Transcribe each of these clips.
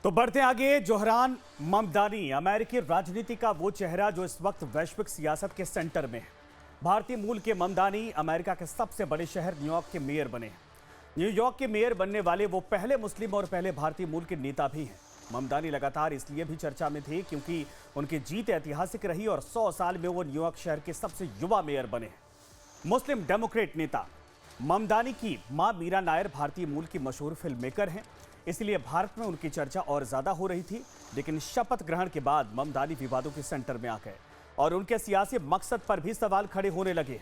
तो बढ़ते आगे। जोहरान ममदानी अमेरिकी राजनीति का वो चेहरा जो इस वक्त वैश्विक सियासत के सेंटर में है। भारतीय मूल के ममदानी अमेरिका के सबसे बड़े शहर न्यूयॉर्क के मेयर बने हैं। न्यूयॉर्क के मेयर बनने वाले वो पहले मुस्लिम और पहले भारतीय मूल के नेता भी हैं। ममदानी लगातार इसलिए भी चर्चा में थे क्योंकि उनकी जीत ऐतिहासिक रही और 100 साल में वो न्यूयॉर्क शहर के सबसे युवा मेयर बने हैं। मुस्लिम डेमोक्रेट नेता ममदानी की मां मीरा नायर भारतीय मूल की मशहूर फिल्म मेकर हैं, इसलिए भारत में उनकी चर्चा और ज्यादा हो रही थी। लेकिन शपथ ग्रहण के बाद ममदानी विवादों के सेंटर में आ गए और उनके सियासी मकसद पर भी सवाल खड़े होने लगे।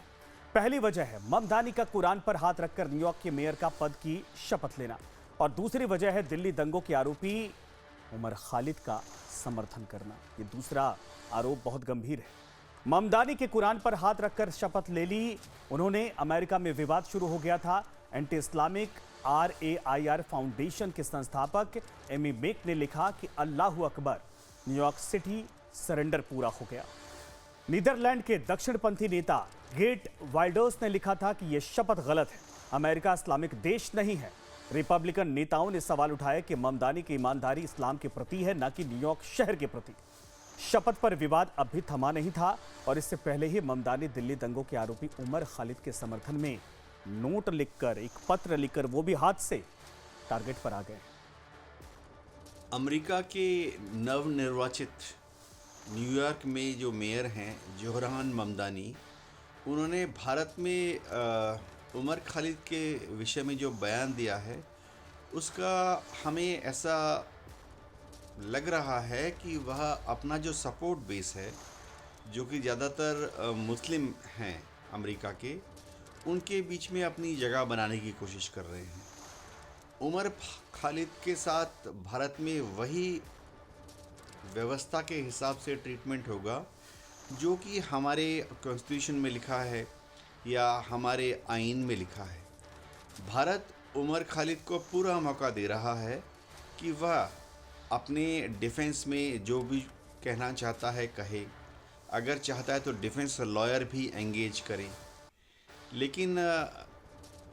पहली वजह है ममदानी का कुरान पर हाथ रखकर न्यूयॉर्क के मेयर का पद की शपथ लेना, और दूसरी वजह है दिल्ली दंगों के आरोपी उमर खालिद का समर्थन करना। ये दूसरा आरोप बहुत गंभीर है। ममदानी के कुरान पर हाथ रखकर शपथ ले ली उन्होंने। अमेरिका में विवाद शुरू हो गया था। एंटी इस्लामिक RAIR फाउंडेशन के संस्थापक एमी मेक ने लिखा कि Allahu Akbar, New York city surrender पूरा हो गया। नीदरलैंड के दक्षिणपंथी नेता गेट वाइल्डर्स ने लिखा था कि यह शपथ गलत है, अमेरिका इस्लामिक देश नहीं है। रिपब्लिकन नेताओं ने सवाल उठाया कि ममदानी की ईमानदारी इस्लाम के प्रति है, न कि न्यूयॉर्क शहर के प्रति। शपथ पर विवाद अब भी थमा नहीं था और इससे पहले ही ममदानी दिल्ली दंगों के आरोपी उमर खालिद के समर्थन में नोट लिखकर, एक पत्र लिखकर, वो भी हाथ से टारगेट पर आ गए। अमेरिका के नवनिर्वाचित न्यूयॉर्क में जो मेयर हैं जोहरान ममदानी, उन्होंने भारत में उमर खालिद के विषय में जो बयान दिया है उसका हमें ऐसा लग रहा है कि वह अपना जो सपोर्ट बेस है, जो कि ज़्यादातर मुस्लिम हैं अमेरिका के, उनके बीच में अपनी जगह बनाने की कोशिश कर रहे हैं। उमर खालिद के साथ भारत में वही व्यवस्था के हिसाब से ट्रीटमेंट होगा जो कि हमारे कॉन्स्टिट्यूशन में लिखा है या हमारे आइन में लिखा है। भारत उमर खालिद को पूरा मौका दे रहा है कि वह अपने डिफेंस में जो भी कहना चाहता है कहे, अगर चाहता है तो डिफेंस लॉयर भी एंगेज करें। लेकिन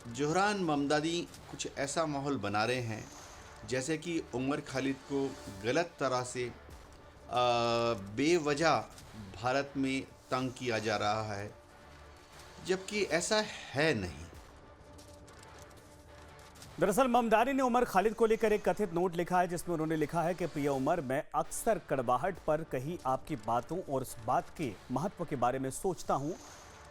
जोहरान ममदानी कुछ ऐसा माहौल बना रहे हैं जैसे कि उमर खालिद को गलत तरह से बेवजह भारत में तंग किया जा रहा है, जबकि ऐसा है नहीं। दरअसल ममदानी ने उमर खालिद को लेकर एक कथित नोट लिखा है जिसमें उन्होंने लिखा है कि प्रिय उमर, मैं अक्सर कड़वाहट पर कही आपकी बातों और उस बात के महत्व के बारे में सोचता हूं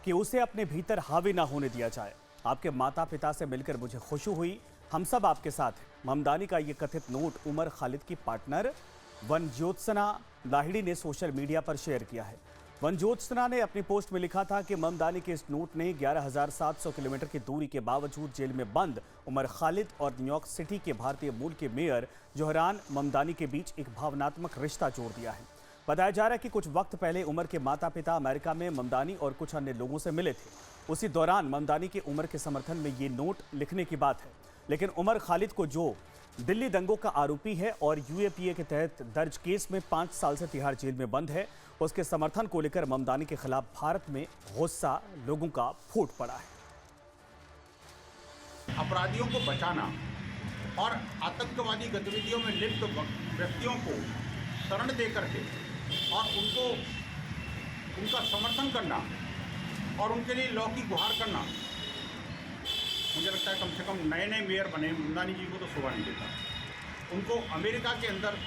कि उसे अपने भीतर हावी ना होने दिया जाए। आपके माता पिता से मिलकर मुझे खुशी हुई, हम सब आपके साथ हैं। ममदानी का ये कथित नोट उमर खालिद की पार्टनर वनज्योत्सना लाहिड़ी ने सोशल मीडिया पर शेयर किया है। वनज्योत्सना ने अपनी पोस्ट में लिखा था कि ममदानी के इस नोट ने 11,700 किलोमीटर की दूरी के बावजूद जेल में बंद उमर खालिद और न्यूयॉर्क सिटी के भारतीय मूल के मेयर जोहरान ममदानी के बीच एक भावनात्मक रिश्ता जोड़ दिया है। बताया जा रहा है कि कुछ वक्त पहले उमर के माता पिता अमेरिका में ममदानी और कुछ अन्य लोगों से मिले थे। उसी दौरान ममदानी की उमर के समर्थन में ये नोट लिखने की बात है। लेकिन उमर खालिद को, जो दिल्ली दंगों का आरोपी है और UAPA के तहत दर्ज केस में 5 साल से तिहाड़ जेल में बंद है, उसके समर्थन को लेकर ममदानी के खिलाफ भारत में गुस्सा लोगों का फूट पड़ा है। अपराधियों को बचाना और आतंकवादी गतिविधियों में लिप्त व्यक्तियों को शरण दे करके और उनका समर्थन करना और उनके लिए लॉ की गुहार करना, मुझे लगता है कम से कम नए नए मेयर बने ममदानी जी को तो शोभा नहीं देता। उनको अमेरिका के अंदर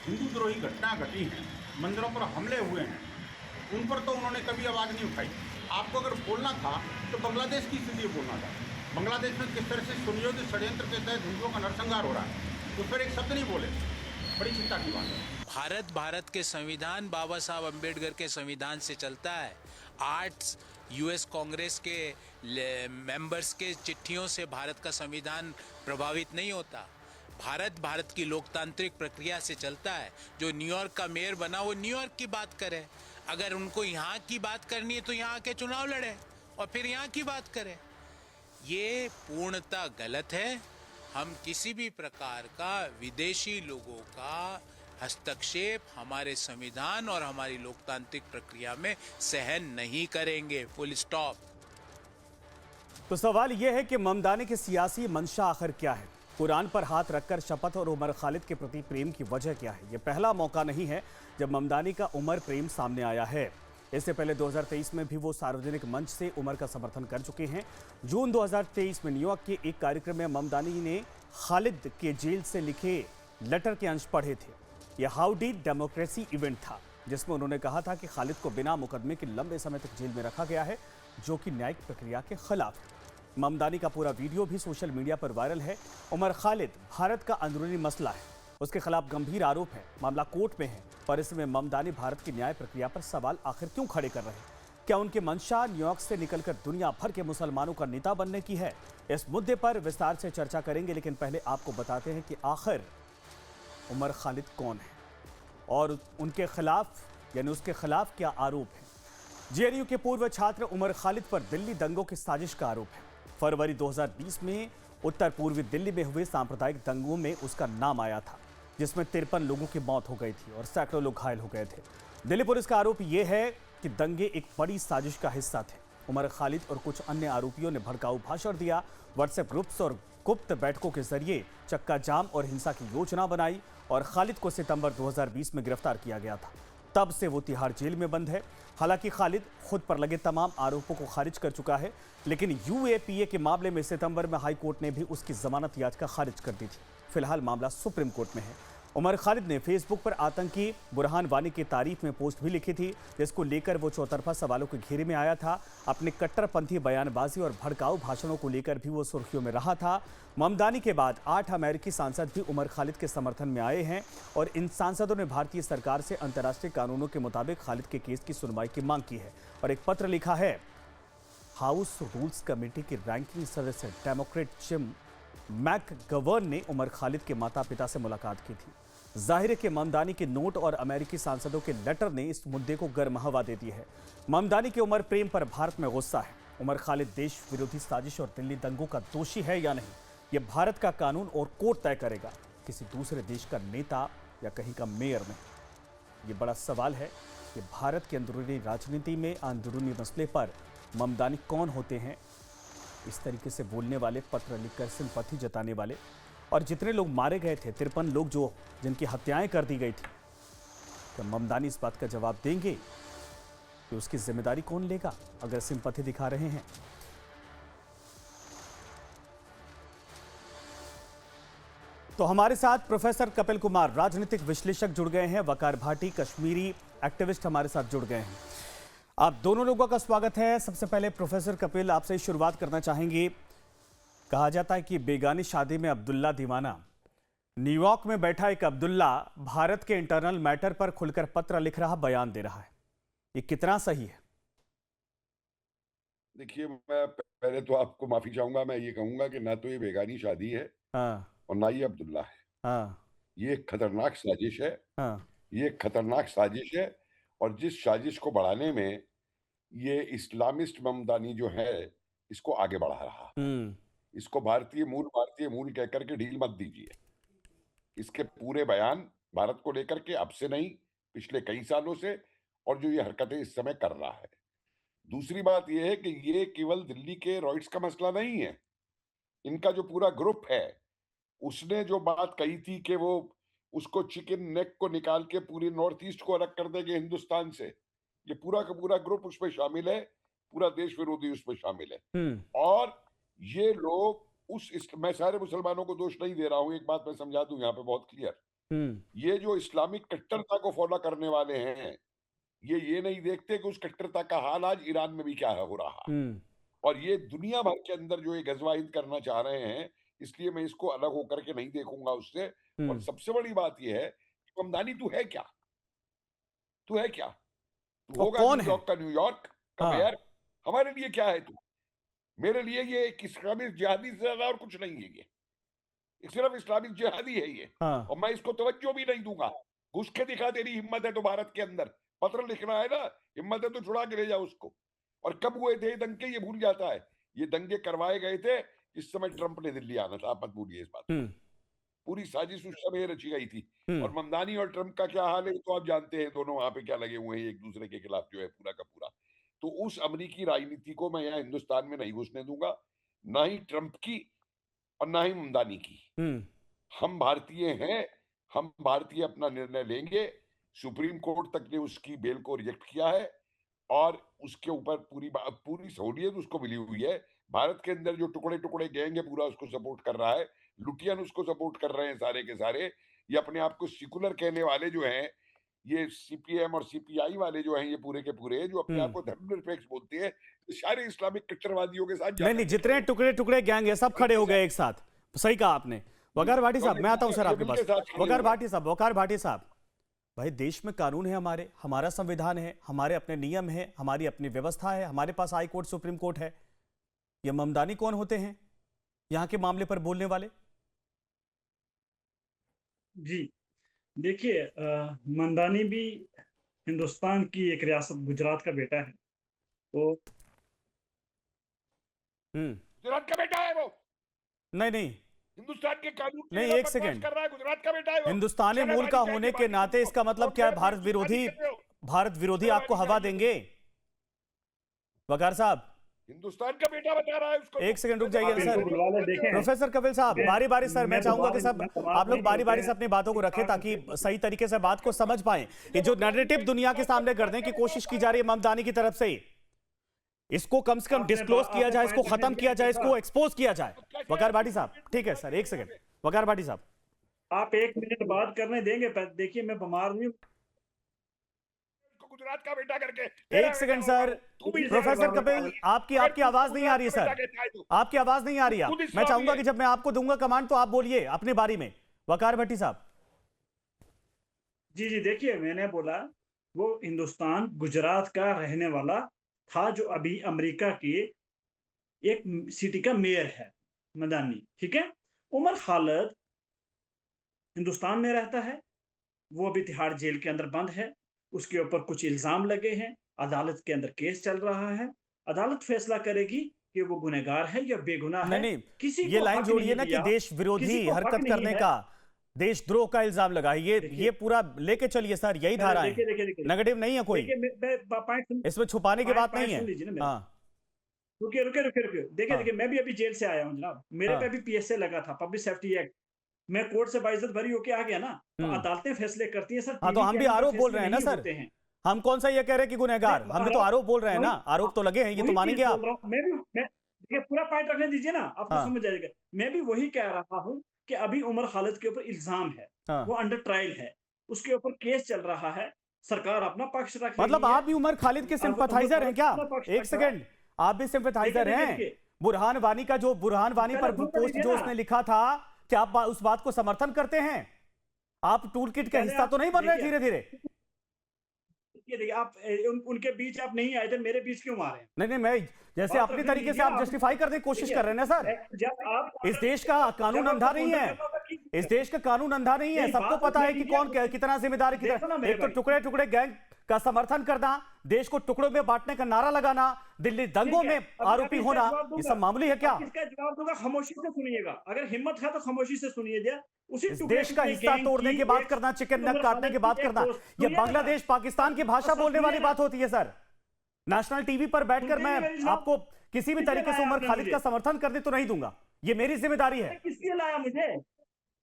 हिंदू द्रोही घटनाएं घटी हैं, मंदिरों पर हमले हुए हैं, उन पर तो उन्होंने कभी आवाज़ नहीं उठाई। आपको अगर बोलना था तो बांग्लादेश की स्थिति बोलना था। बांग्लादेश में किस तरह से सुनियोजित षड्यंत्र के तहत हिंदुओं का नरसंहार हो रहा है, उस पर एक शब्द नहीं बोले। बड़ी चिंता की बात है। भारत के संविधान बाबा साहब अम्बेडकर के संविधान से चलता है। 8 US कांग्रेस के मेंबर्स के चिट्ठियों से भारत का संविधान प्रभावित नहीं होता। भारत की लोकतांत्रिक प्रक्रिया से चलता है। जो न्यूयॉर्क का मेयर बना वो न्यूयॉर्क की बात करे, अगर उनको यहाँ की बात करनी है तो यहाँ के चुनाव लड़े और फिर यहाँ की बात करें। ये पूर्णतः गलत है। हम किसी भी प्रकार का विदेशी लोगों का हस्तक्षेप हमारे संविधान और हमारी लोकतांत्रिक प्रक्रिया में सहन नहीं करेंगे। Full stop. तो सवाल यह है कि ममदानी की सियासी मंशा आखिर क्या है? कुरान पर हाथ रखकर शपथ और उमर खालिद के प्रति प्रेम की वजह क्या है? ये पहला मौका नहीं है जब ममदानी का उमर प्रेम सामने आया है। इससे पहले 2023 में भी वो सार्वजनिक मंच से उमर का समर्थन कर चुके हैं। जून 2023 में न्यूयॉर्क के एक कार्यक्रम में ममदानी ने खालिद के जेल से लिखे लेटर के अंश पढ़े थे। यह हाउडी डेमोक्रेसी इवेंट था, जिसमें उन्होंने कहा था कि खालिद को बिना मुकदमे के लंबे समय तक जेल में रखा गया है, जो कि न्यायिक प्रक्रिया के खिलाफ है। ममदानी का पूरा वीडियो भी सोशल मीडिया पर वायरल है। उमर खालिद भारत का अंदरूनी मसला है, उसके खिलाफ गंभीर आरोप है, मामला कोर्ट में है, पर इसमें ममदानी भारत की न्याय प्रक्रिया पर सवाल आखिर क्यों खड़े कर रहे हैं? क्या उनकी मंशा न्यूयॉर्क से निकलकर दुनिया भर के मुसलमानों का नेता बनने की है? इस मुद्दे पर विस्तार से चर्चा करेंगे, लेकिन पहले आपको बताते हैं कि आखिर उमर खालिद कौन है और उनके खिलाफ यानी उसके खिलाफ क्या आरोप है। जेएनयू के पूर्व छात्र उमर खालिद पर दिल्ली दंगों की साजिश का आरोप है। फरवरी 2020 में उत्तर पूर्वी दिल्ली में हुए सांप्रदायिक दंगों में उसका नाम आया था, जिसमें 53 लोगों की मौत हो गई थी और सैकड़ों लोग घायल हो गए थे। दिल्ली पुलिस का आरोप यह है कि दंगे एक बड़ी साजिश का हिस्सा थे। उमर खालिद और कुछ अन्य आरोपियों ने भड़काऊ भाषण दिया, व्हाट्सएप ग्रुप्स और गुप्त बैठकों के जरिए चक्का जाम और हिंसा की योजना बनाई और खालिद को सितंबर 2020 में गिरफ्तार किया गया था। तब से वो तिहाड़ जेल में बंद है। हालांकि खालिद खुद पर लगे तमाम आरोपों को खारिज कर चुका है, लेकिन यूएपीए के मामले में सितंबर में हाई कोर्ट ने भी उसकी जमानत याचिका खारिज कर दी थी। फिलहाल मामला सुप्रीम कोर्ट में है। उमर खालिद ने फेसबुक पर आतंकी बुरहान वानी की तारीफ में पोस्ट भी लिखी थी, जिसको लेकर वो चौतरफा सवालों के घेरे में आया था। अपने कट्टरपंथी बयानबाजी और भड़काऊ भाषणों को लेकर भी वो सुर्खियों में रहा था। ममदानी के बाद 8 अमेरिकी सांसद भी उमर खालिद के समर्थन में आए हैं और इन सांसदों ने भारतीय सरकार से अंतर्राष्ट्रीय कानूनों के मुताबिक खालिद के केस की सुनवाई की मांग की है और एक पत्र लिखा है। हाउस रूल्स कमेटी के रैंकिंग सदस्य डेमोक्रेट जिम मैकगवर्न ने उमर खालिद के माता पिता से मुलाकात की थी। जाहिर है कि ममदानी के नोट और अमेरिकी सांसदों के लेटर ने इस मुद्दे को गर्म हवा दे दी है। ममदानी के उमर प्रेम पर भारत में गुस्सा है। उमर खालिद देश विरोधी साजिश और दिल्ली दंगों का दोषी है या नहीं, ये भारत का कानून और कोर्ट तय करेगा, किसी दूसरे देश का नेता या कहीं का मेयर नहीं। ये बड़ा सवाल है कि भारत की अंदरूनी राजनीति में अंदरूनी मसले पर ममदानी कौन होते हैं। इस तरीके से बोलने वाले, पत्र लिखकर सिंपैथी जताने वाले, और जितने लोग मारे गए थे, 53 लोग जिनकी हत्याएं कर दी गई थी, तो ममदानी इस बात का जवाब देंगे कि उसकी जिम्मेदारी कौन लेगा अगर सिंपैथी दिखा रहे हैं। तो हमारे साथ प्रोफेसर कपिल कुमार, राजनीतिक विश्लेषक, जुड़ गए हैं। वकार भाटी, कश्मीरी एक्टिविस्ट, हमारे साथ जुड़ गए हैं। आप दोनों लोगों का स्वागत है। सबसे पहले प्रोफेसर कपिल, आपसे शुरुआत करना चाहेंगे। कहा जाता है कि बेगानी शादी में अब्दुल्ला दीवाना। न्यूयॉर्क में बैठा एक अब्दुल्ला भारत के इंटरनल मैटर पर खुलकर पत्र लिख रहा, बयान दे रहा है, ये कितना सही है? देखिए, मैं पहले तो आपको माफी चाहूंगा। मैं ये कहूंगा कि ना तो ये बेगानी शादी है और ना ये अब्दुल्ला है। ये एक खतरनाक साजिश है। ये एक खतरनाक साजिश है और जिस साजिश को बढ़ाने में ये इस्लामिस्ट ममदानी जो है इसको आगे बढ़ा रहा, इसको भारतीय मूल कह करके ढील मत दीजिए। इसके पूरे बयान भारत को लेकर के अब से नहीं, पिछले कई सालों से, और जो ये हरकतें इस समय कर रहा है। दूसरी बात यह है कि ये केवल दिल्ली के रॉयट्स का मसला नहीं है। इनका जो पूरा ग्रुप है, उसने जो बात कही थी कि वो उसको चिकन नेक को निकाल के पूरी नॉर्थ ईस्ट को अलग कर देंगे हिंदुस्तान से, ये पूरा का पूरा ग्रुप उसमें शामिल है, पूरा देश विरोधी उसमें शामिल है। और ये लोग मैं सारे मुसलमानों को दोष नहीं दे रहा हूं, एक बात मैं समझा दूं यहाँ पे बहुत क्लियर। ये जो इस्लामिक कट्टरता को फॉलो करने वाले हैं, ये नहीं देखते कि उस कट्टरता का हाल आज ईरान में भी क्या हो रहा, और ये दुनिया भर के अंदर जो ये गजवाहिद करना चाह रहे हैं, इसलिए मैं इसको अलग होकर के नहीं देखूंगा उससे। और सबसे बड़ी बात यह है कि ममदानी तू है क्या? तू है क्या? तू होगा न्यूयॉर्क का न्यूयॉर्क का मेयर? हमारे लिए क्या है तू? मेरे लिए ये एक इस्लामिक जिहादी से ज्यादा और कुछ नहीं है। ये सिर्फ इस्लामिक जिहादी है ये। और मैं इसको तवज्जो भी नहीं दूंगा। घुस के दिखा, तेरी हिम्मत है तो भारत के अंदर पत्र लिखना है ना, हिम्मत है तो छुड़ा के ले जाओ उसको। और कब हुए थे ये दंगे, ये भूल जाता है। ये दंगे करवाए गए थे इस समय ट्रंप ने दिल्ली आना था, आप मत भूलिए इस बात। पूरी साजिश उस समय रची गई थी। और ममदानी और ट्रंप का क्या हाल है तो आप जानते हैं, दोनों वहां पे क्या लगे हुए हैं एक दूसरे के खिलाफ जो है पूरा का पूरा। तो उस अमेरिकी राजनीति को मैं यहाँ हिंदुस्तान में नहीं घुसने दूंगा, ना ही ट्रंप की और ना ही ममदानी की। हम भारतीय हैं, हम भारतीय अपना निर्णय लेंगे। सुप्रीम कोर्ट तक ने उसकी बेल को रिजेक्ट किया है और उसके ऊपर पूरी सहूलियत उसको मिली हुई है। भारत के अंदर जो टुकड़े टुकड़े गैंग है पूरा उसको सपोर्ट कर रहा है, लुटियन उसको सपोर्ट कर रहे हैं सारे के सारे। ये अपने आप को सेकुलर कहने वाले जो हैं, ये सीपीएम और सीपीआई वाले जो हैं, ये पूरे के पूरे जो अपने आप को धर्मनिरपेक्ष बोलते हैं, सारे इस्लामिक कट्टरवादियों के साथ नहीं, जितने टुकड़े टुकड़े गैंग है सब खड़े हो गए एक साथ। सही कहा आपने। वकार भाटी साहब, मैं आता हूं सर आपके पास। वकार भाटी साहब, भाई देश में कानून है, हमारा संविधान है, हमारे अपने नियम है, हमारी अपनी व्यवस्था है, हमारे पास हाई कोर्ट सुप्रीम कोर्ट है। ये ममदानी कौन होते हैं यहाँ के मामले पर बोलने वाले? जी देखिए, ममदानी भी हिंदुस्तान की एक रियासत गुजरात का बेटा है। तो गुजरात का बेटा है वो? नहीं, हिंदुस्तान के कानून नहीं, एक सेकंड, कर रहा है, गुजरात का बेटा है वो। हिंदुस्तानी मूल का होने के नाते इसका मतलब क्या है? भारत विरोधी आपको हवा देंगे? वकार साहब, हिंदुस्तान का बेटा बता रहा है उसको। एक सेकंड रुक जाइए सर। प्रोफेसर कपिल साहब, बारी बारी सर, मैं चाहूंगा कि सब आप लोग बारी बारी से अपनी बातों को रखें ताकि सही तरीके से बात को समझ पाएं। ये जो नैरेटिव दुनिया के सामने करने की कोशिश की जा रही है ममदानी की तरफ से, इसको कम से कम डिस्क्लोज किया जाए, इसको खत्म किया जाए, इसको एक्सपोज किया जाए। वकार भाटी साहब, ठीक है सर, एक सेकंड। वकार भाटी साहब, आप 1 मिनट बात करने देंगे? देखिए मैं बीमार हूं, गुजरात का बेटा करके। एक सेकंड सर। प्रोफेसर कपिल, आपकी आवाज नहीं आ रही है सर, आपकी आवाज नहीं आ रही है। मैं चाहूंगा कि जब मैं आपको दूंगा कमांड तो आप बोलिए अपनी बारी में। वकार भट्टी साहब। जी देखिए, मैंने बोला वो हिंदुस्तान गुजरात का रहने वाला था, जो अभी अमेरिका की एक सिटी का मेयर है, ममदानी, ठीक है। उमर खालिद हिंदुस्तान में रहता है, वो अभी तिहाड़ जेल के अंदर बंद है। उसके ऊपर कुछ इल्जाम लगे हैं, अदालत के अंदर केस चल रहा है। अदालत फैसला करेगी कि वो गुनहगार है या बेगुनाह है। नहीं, किसी ये लाइन जोड़िए ना कि देश विरोधी हरकत करने का, देशद्रोह का इल्जाम लगा। ये पूरा लेके चलिए सर, यही धारा है, नेगेटिव नहीं है कोई, इसमें छुपाने की बात नहीं है। रुकिए, देखिए, मैं भी अभी जेल से आया हूँ जनाब। मेरे पे भी पीएसए लगा था, पब्लिक सेफ्टी एक्ट। मैं कोर्ट से बाइज्जत भरी होके आ गया ना, तो अदालतें फैसले करती हैं सर। हाँ, तो हम भी आरोप बोल रहे हैं ना सर, हम कौन सा ये कह रहे हैं कि गुनहगार, हम भी तो आरोप बोल रहे हैं ना, आरोप तो लगे हैं, ये तो मानेंगे आप। मैं पूरा पॉइंट रखने दीजिए ना, आपको समझ जाएगा। मैं भी वही कह रहा हूँ कि अभी उमर खालिद के ऊपर इल्जाम है, वो अंडर ट्रायल है, उसके ऊपर केस चल रहा है, सरकार अपना पक्ष रख रही है। मतलब आप भी उमर खालिद के सिंपैथाइजर हैं क्या? एक सेकंड, आप भी सिंपैथाइजर हैं? बुरहान वानी पर पोस्ट जो उसने लिखा था, क्या आप उस बात को समर्थन करते हैं? आप टूल किट का हिस्सा तो नहीं बन रहे धीरे धीरे? देखिए, आप उनके बीच आप नहीं आए थे, मेरे बीच क्यों आ रहे हैं? नहीं, मैं जैसे अपनी तरीके से आप जस्टिफाई करने की कोशिश कर रहे हैं ना सर। इस देश का कानून अंधा नहीं है, इस देश का कानून अंधा नहीं है, सबको पता है कि कौन कितना जिम्मेदार है। एक तो टुकड़े टुकड़े गैंग का समर्थन करना, देश को टुकड़ों में बांटने का नारा लगाना, दिल्ली दंगों में आरोपी होना, ये सब मामूली है क्या? इसका जवाब दूंगा, खामोशी से सुनिएगा। अगर हिम्मत है तो खामोशी से सुनिए। इस देश का हिस्सा तोड़ने की बात करना, चिकन नग काटने की बात करना, ये बांग्लादेश पाकिस्तान की भाषा बोलने वाली बात होती है सर। नेशनल टीवी पर बैठकर मैं आपको किसी भी तरीके से उमर खालिद का समर्थन करने तो नहीं दूंगा, ये मेरी जिम्मेदारी है। किसने लाया मुझे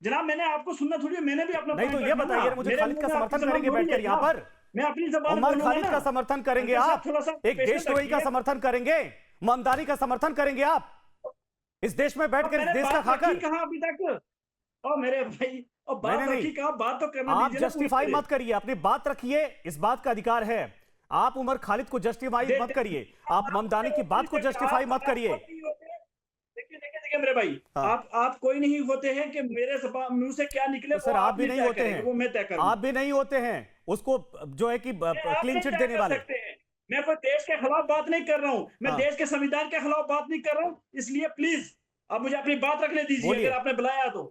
जनाब? मैंने आपको सुनना थोड़ी है, मैंने भी अपना नहीं, तो ये बताइए मुझे, खालिद का समर्थन करेंगे बैठकर यहाँ पर? मैं अपनी जबान उमर खालिद का समर्थन करेंगे आप? एक देशद्रोही का समर्थन करेंगे? ममदानी का समर्थन करेंगे आप इस देश में बैठकर, इस देश का खाकर? कहां अभी तक? और मेरे भाई, और बात रखी कहां? बात तो करना आप जस्टिफाई मत करिए, अपनी बात रखिए, इस बात का अधिकार है। आप उमर खालिद को जस्टिफाई मत करिए, आप ममदानी की बात को जस्टिफाई मत करिए। देखिए मेरे भाई, आप कोई नहीं होते हैं कि मेरे मुंह से क्या निकले, तो सर आप भी नहीं होते हैं, वो मैं तय करूं। आप भी नहीं होते हैं उसको जो है कि क्लीन चिट देने वाले। मैं कोई देश के खिलाफ बात नहीं कर रहा हूं, मैं देश के संविधान के खिलाफ बात नहीं कर रहा हूं। इसलिए प्लीज आप मुझे अपनी बात रखने दीजिए, अगर आपने बुलाया तो।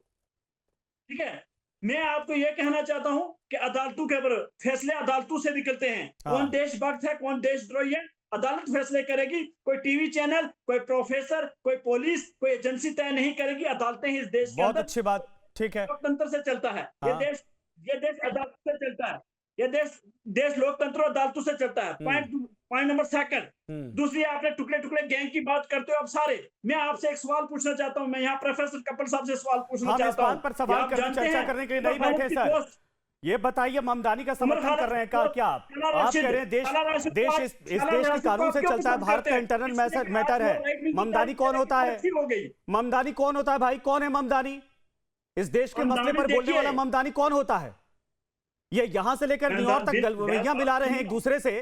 ठीक है, मैं आपको यह कहना चाहता हूं कि अदालतों के फैसले अदालतों से निकलते हैं। कौन देशभक्त है, कौन देशद्रोही है, अदालत फैसले करेगी। कोई टीवी चैनल, कोई प्रोफेसर, कोई पुलिस, कोई एजेंसी तय नहीं करेगी। अदालतें ही इस देश के बहुत अच्छी बात, ठीक है, लोकतंत्र से चलता है। ये देश अदालत से चलता है। ये देश लोकतंत्र और अदालतों से चलता है। Point number second. दूसरी, आपने टुकड़े टुकड़े गैंग की बात करते हो आप सारे। मैं आपसे एक सवाल पूछना चाहता हूं, मैं यहाँ प्रोफेसर कपिल साहब से सवाल पूछना चाहता हूँ। पर सवाल करने, चर्चा करने के लिए नहीं बैठे सर। ये बताइए, ममदानी का समर्थन कर रहे हैं क्या आप कह रहे हैं देश इस देश के कानून से चलता है, भारत का इंटरनल मैटर है। ममदानी कौन होता है? ममदानी कौन होता है भाई? कौन है ममदानी? इस देश के मसले पर बोलने वाला ममदानी कौन होता है? ये यहां से लेकर न्यूयॉर्क तक गलवैया मिला रहे हैं एक दूसरे से।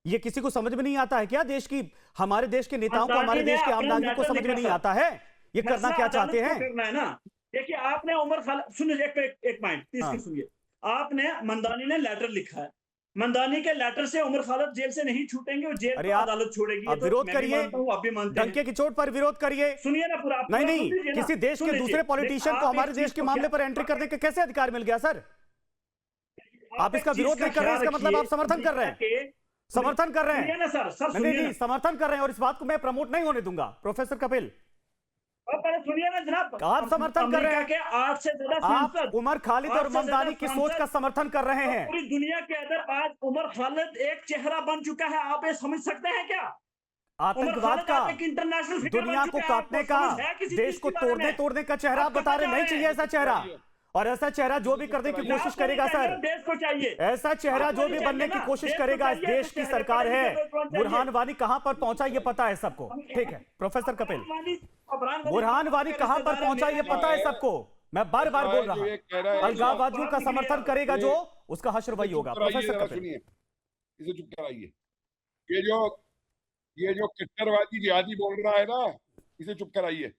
ये किसी को समझ में नहीं आता है क्या? देश की, हमारे देश के नेताओं को, हमारे देश के आम नागरिक को समझ में नहीं आता है ये करना क्या चाहते हैं? करना है ना। देखिए, आपने उमर खालिद, सुनिए एक पॉइंट प्लीज सुनिए। आपने, ममदानी ने लेटर लिखा है, ममदानी के लेटर से उमर खालिद जेल से नहीं छूटेंगे, वो जेल को अदालत छोड़ेगी। आप विरोध करिए, डंके की चोट पर विरोध करिए। सुनिए ना पूरा। नहीं, किसी देश के दूसरे पॉलिटिशियन को हमारे देश के मामले पर एंट्री करने के कैसे अधिकार मिल गया सर? आप इसका विरोध नहीं कर रहे हैं, इसका मतलब आप समर्थन कर रहे हैं। समर्थन कर रहे हैं सर। नहीं, समर्थन कर रहे हैं, और इस बात को मैं प्रमोट नहीं होने दूंगा। प्रोफेसर कपिल, सुनिए ना जनाब, आप समर्थन कर रहे हैं। 8 से ज्यादा आप उमर खालिद और ममदानी की सोच का समर्थन कर रहे हैं। पूरी दुनिया के अंदर आज उमर खालिद एक चेहरा बन चुका है। आप ये समझ सकते हैं क्या? आतंकवाद का, इंटरनेशनल दुनिया को काटने का, देश को तोड़ने का चेहरा आप बता रहे, नहीं चाहिए ऐसा चेहरा। और ऐसा चेहरा जो भी करने की कोशिश करेगा सर, देश को चाहिए ऐसा चेहरा जो भी बनने की कोशिश करेगा, इस देश की सरकार है। बुरहान वानी कहां पर पहुंचा ये पता है सबको, ठीक है प्रोफेसर कपिल? बुरहान वानी कहां पर पहुंचा ये पता है सबको। मैं बार बार बोल रहा हूं, अलगाववादियों का समर्थन करेगा जो, उसका हश्र वही होगा। प्रोफेसर कपिल, इसे चुप कराइए। ये जो कट्टरवादी जिहादी बोल रहा है ना, इसे चुप कराइए।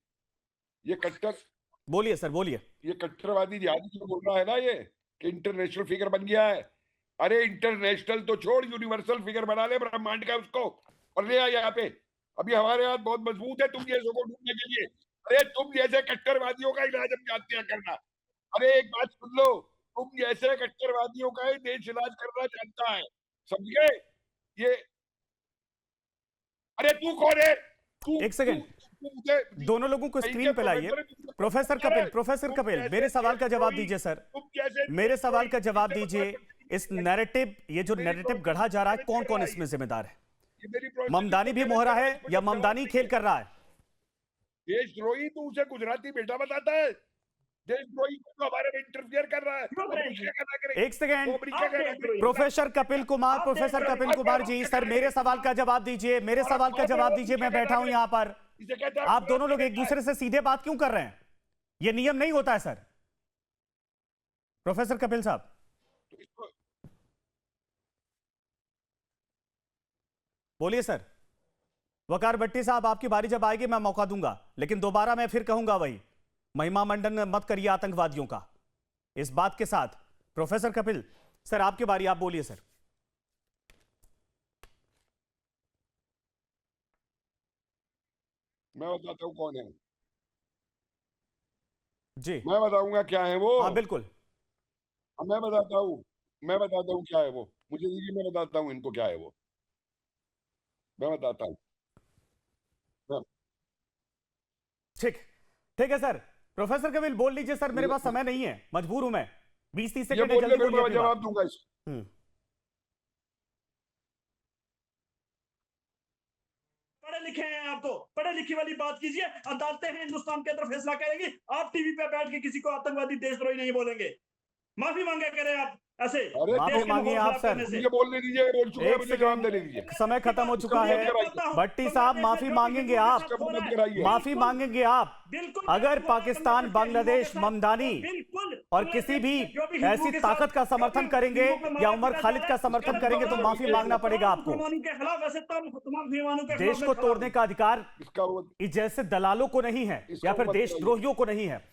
ये कट्टर, बोलिए सर, बोलिए। ये कट्टरवादी जिहादी जो बोल रहा है ना, ये कि इंटरनेशनल फिगर बन गया है। अरे इंटरनेशनल तो छोड़, यूनिवर्सल फिगर बना ले ब्रह्मांड का उसको, और ले आ यहाँ पे। अभी हमारे हाथ बहुत मजबूत है तुम जैसों को ढूंढने के लिए। अरे तुम जैसे कट्टरवादियों का इलाज हम जानते हैं करना। अरे एक बात सुन लो, तुम जैसे कट्टरवादियों का ही देश इलाज करना जानता है, समझ गए? ये, अरे तू कौन है? एक सेकंड, दोनों लोगों को स्क्रीन पे लाइए। प्रोफेसर कपिल, मेरे सवाल का जवाब दीजिए सर, मेरे सवाल का जवाब दीजिए। इस नैरेटिव, ये जो नैरेटिव गढ़ा जा रहा है, कौन कौन इसमें जिम्मेदार है? ममदानी भी मोहरा है या ममदानी खेल कर रहा है? देशद्रोही तो उसे गुजराती बेटा बताता है। देशद्रोही तो हमारे में इंटरफियर कर रहा है। एक second, professor Kapil Kumar ji, sir मेरे सवाल का जवाब दीजिए, मेरे सवाल का जवाब दीजिए। मैं बैठा हूं यहाँ पर, आप दोनों लोग एक दूसरे से सीधे बात क्यों कर रहे हैं? ये नियम नहीं होता है सर। प्रोफेसर कपिल साहब, बोलिए सर। वकार भट्टी साहब, आपकी बारी जब आएगी मैं मौका दूंगा, लेकिन दोबारा मैं फिर कहूंगा वही, महिमा मंडन मत करिए आतंकवादियों का। इस बात के साथ प्रोफेसर कपिल सर, आपकी बारी, आप बोलिए सर। मैं बताता हूं कौन है जी, मैं बताऊंगा क्या है वो। हाँ बिल्कुल, मैं बताता हूं क्या है वो। मुझे दीजिए, मैं बताता हूं इनको क्या है वो, मैं बताता हूं। ठीक है सर। प्रोफेसर कपिल बोल लीजिए सर, मेरे पास समय नहीं है, मजबूर हूं मैं। 20-30 सेकंड जल्दी बोलिए, जवाब दूंगा इस। पढ़े लिखे हैं आप, तो पढ़े लिखे वाली बात कीजिए। अदालतें हैं हिंदुस्तान के अंदर, फैसला करेंगी। आप टीवी पे बैठ के किसी को आतंकवादी देशद्रोही नहीं बोलेंगे। माफी मांगे करें आप ऐसे। माफी मांगिए आप सर, मुझे बोलने दीजिए, बोल चुका है, मुझे जवाब देने दीजिए। समय खत्म हो चुका है। भट्टी साहब माफी मांगेंगे आप, माफी मांगेंगे आप। अगर पाकिस्तान, बांग्लादेश, ममदानी और किसी भी ऐसी ताकत का समर्थन करेंगे या उमर खालिद का समर्थन करेंगे तो माफी मांगना पड़ेगा आपको। देश को तोड़ने का अधिकार जैसे दलालों को नहीं है या फिर देशद्रोहियों को नहीं है।